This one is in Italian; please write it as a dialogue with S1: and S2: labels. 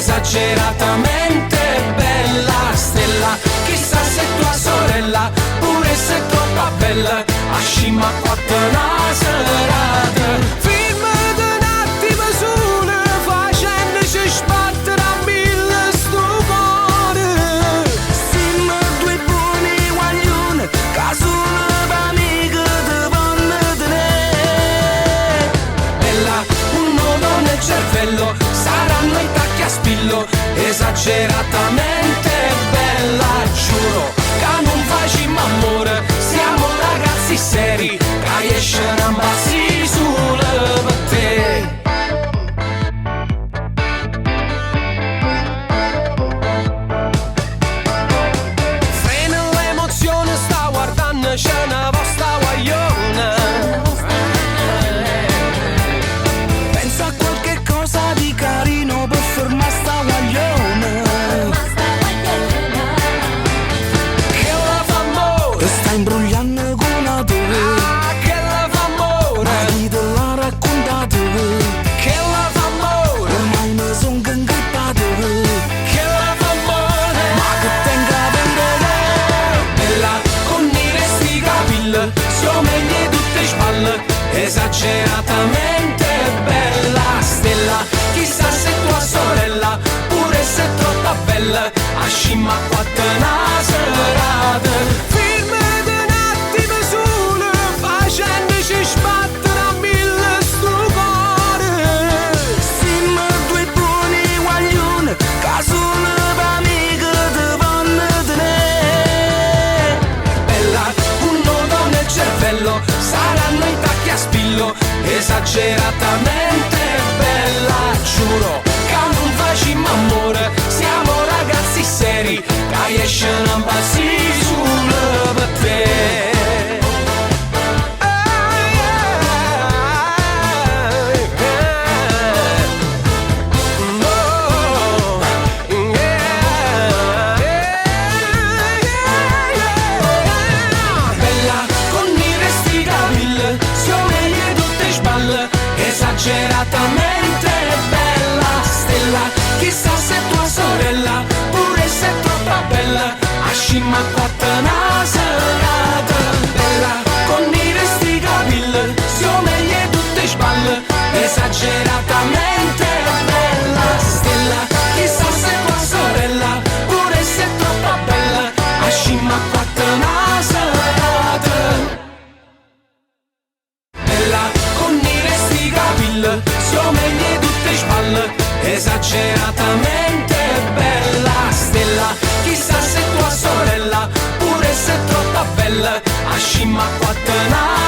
S1: esageratamente bella. Stella, chissà se tua sorella, pure se è troppo bella, a scima quattro una serata. Film di un attimo solo, facendoci sbattere a mille sto cuore. Siamo due buoni guaglioni, che sono amiche di vanno tenere. Bella, un nodo nel cervello, saranno i tacchi a spillo, esageratamente bella. Giuro che non facciamo amore, siamo ragazzi seri, che escono a bassi sulle per te. Frena l'emozione, sta guardando, c'è una vostra guagliona. Pensa a qualche cosa di carino per fermare sta guagliona. Che la fa amore, sta imbrogliando con la tua. Ah, che la fa amore, ma chi te l'ha raccontato? Che la fa amore, ormai mi son ingrippato. Che la fa amore, ma che tenga a vendere. Bella, con nere sti capelli, siomeglie tutte spalle, esageratamente bella. Stella, chissà se tua sorella, pure se è troppo bella, a scima quattro una serata. Film di un attimo solo, facendoci sbattere a mille sto cuore. Siamo due buoni guaglioni, che sono amiche di vanno tenere. Bella, un nodo nel cervello, saranno i tacchi a spillo, esageratamente bella. Giuro che non facciamo amore, siamo ragazzi seri, che escono a bassi sulle per te. Bella, con i resti capelli, siomeglie tutte spalle, esageratamente bella. Stella, chissà se tua sorella, pure se è troppo bella, a scima quattro una serata. Bella, con i resti capelli, siomeglie tutte spalle, esageratamente bella. Stella, chissà se tua sorella, pure se è troppo bella, a scima quattro una serata. Bella, con i resti capelli, siomeglie tutte spalle, esageratamente bella. Stella, chissà se tua sorella, pure se è troppo bella, a scima quattro una